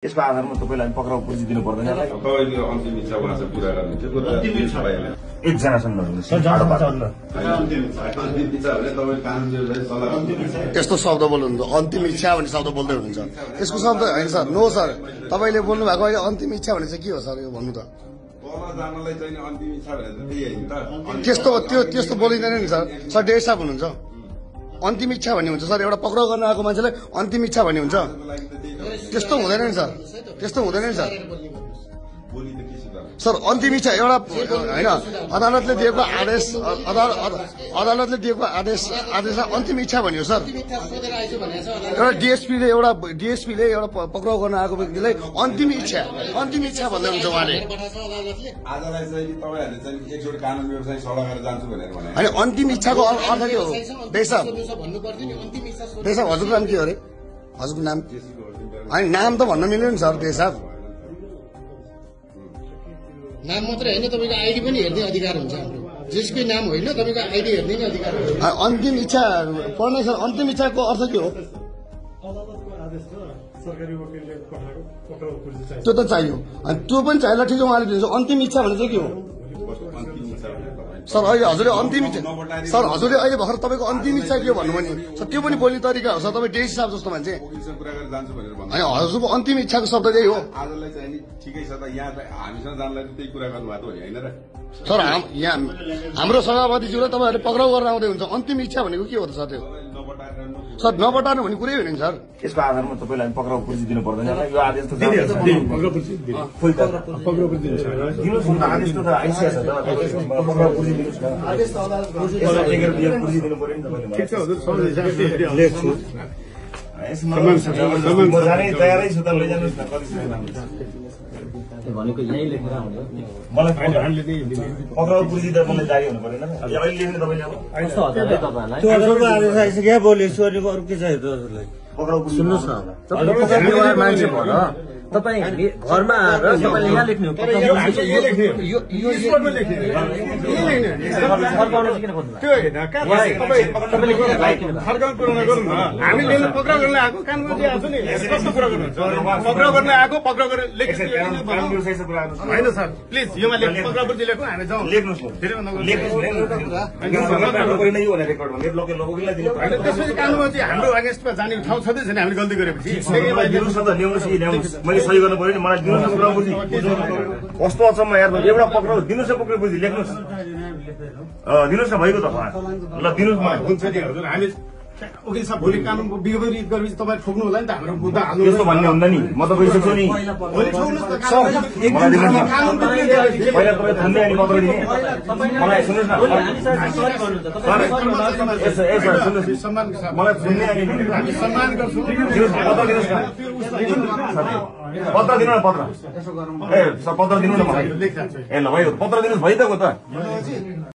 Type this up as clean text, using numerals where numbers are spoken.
यसको आधारमा तपाईलाई पक्राउ पुर्जी दिनु पर्दैन तपाईले अन्तिम इच्छा उहाँसँग पूरा गर्नुहुन्छ अन्तिम इच्छा भएन एकजनासँग अन्तिम इच्छा भने तपाईले कानुनले सल्लाह त्यस्तो शब्द बोल्नुहुन्छ अन्तिम इच्छा भन्ने शब्द बोल्दै हुनुहुन्छ त्यसको शब्द हैन सर नो सर तपाईले बोल्नु भएको अहिले अन्तिम इच्छा भने चाहिँ के हो सर यो भन्नु त तल जानलाई चाहिँ अन्तिम इच्छा भने त त्यही हैन त त्यस्तो बोलिँदैन नि सर डेढ साहब हुनुहुन्छ अन्तिम इच्छा भन्ने हुन्छ सर एउटा पक्राउ गर्न आएको मान्छेलाई अन्तिम इच्छा भन्ने हुन्छ त्यस्तो हुँदैन नि सर त्यस्तो हुँदैन नि सर सर अन्तिम इच्छा एउटा हैन अदालतले दिएको आदेश अदालतले दिएको आदेश अन्तिम इच्छा भन्यो सर एउटा डिएसपीले एउटा पक्राउ गर्न आएको व्यक्तिलाई अन्तिम इच्छा भन्दै हुन्छ उहाँले आजलाई चाहिँ तपाईहरुले चाहिँ एकजोडी कानुन व्यवसाय सल्लाह गरेर जान्छु भनेर भने हैन अन्तिम इच्छाको अर्थ के हो देशब हजुरको नाम के हो रे हजुरको नाम हैन नाम त भन्न मिल्दैन सर देशब नाम मात्रै हैन तपाईको आईडी पनि हेर्ने अधिकार हुन्छ हाम्रो जसकै नाम होइन तपाईको आईडी हेर्ने नि अधिकार हुन्छ अन्तिम इच्छा पर्ने सर अन्तिम इच्छाको अर्थ के हो अदालतको आदेश छ सरकारी वकिलले पठाएको पक्राउ पुर्जी चाहिन्छ त्यो त चाहियो अनि त्यो पनि चाहिएला ठिक उहाँले दिन्छ अन्तिम इच्छा भने चाहिँ के हो सर अहिले हजुरले अन्तिम इच्छा सर हजुरले अहिले भर्खर तपाईको अन्तिम इच्छा के हो भन्नुभयो नि सर त्यो पनि बोल्ने तरिका हो सर तपाईँ डेसी साहब जस्तो मान्छे पुलिससँग कुरा गरेर जान्छु भनेर भन्नु होइन हजुरको अन्तिम इच्छाको शब्द त्यही हो आजलाई चाहिँ नि ठिकै छ त यहाँ हामीसँग जानलाई त्यही कुरा गर्नुभएको हो हैन र सर यहाँ हाम्रो सभापतिज्यूलाई तपाईँहरूले पक्राउ गरेर आउँदै हुन्छ अन्तिम इच्छा भनेको के हो त सर त्यो सर नबटार्नु भन्ने कुरै होइन सर यसको आधारमा तपाईलाई पक्राउ पुर्जी दिनु पर्दैन यो आदेश त पक्राउ पुर्जी दिनुहोस् न आदेश त आइसकेको छ त पक्राउ पुर्जी दिनुहोस् न आदेश त अदालतको पुर्जी दिनु पर्यो नि तपाईले ठिक छ हजुर लेख्छु म जानै तयारै छु त लैजानुहोस् न कति भनेको यही लेखेर आउँछ मलाई पक्राउ पुर्जी त मलाई जारी हुनु पर्दैन अहिले लेख्नु तपाईले अब कस्तो हजुरले तपाईहरुलाई त्यो हजुरको आदेश आइसक्यो बोलेछु अरूको अरू के चाहियो त हजुरलाई पक्राउ पुर्जी सुन्नुहोस् न तपाईँ पक्राउ व्यवहार मान्छे भन तपाईँ घरमा आएर तपाईँले यहाँ लेख्ने हो फर्काउनु कुरा नगरौँ न हामीले पक्राउ गर्न आएको कानुन आएको नि कस्तो कुरा गर्नुहुन्छ पक्राउ गर्न आएको पक्राउ गरेर होइन सर प्लिज योमा लेख्नु पक्राउ पुर्जी लेख्नु हामी जाउँ लेख्नुहोस् त्यसपछि कानुनमा चाहिँ हाम्रो अगेन्स्टमा जाने ठाउँ छँदै छैन हामीले गल्ती गरेपछि मैले सही गर्नु पर्यो नि मलाई दिनुहोस् न पक्राउ पुर्जी कस्तो अचम्म यार एउटा पक्राउ दिनुहोस् न पक्राउ पुर्जी लेख्नुहोस् दिनुहोस् न भइगयो त ल दिनुहोस् मलाई हुन्छ नि हजुर हामी वकिल साहब भोलि कानुनको विपरीत गरेपछि तपाईँ ठोक्नु होला नि त हाम्रो मुद्दा हाल्नु त्यस्तो भन्ने हुँदैन नि म त गइसक्छु नि भोलि ठोक्नुहोस् न पहिला तपाईँ थान्दै अनि पक्राउ दिने मलाई सुन्नुहोस् न सम्मान मलाई सुन्ने अनि हामी सम्मान गर्छौँ पत्र दिनुहोस् न पत्र दिनु न पत्र ए पत्र दिनु न मलाई ए ल भयो पत्र दिनुहोस् भइ त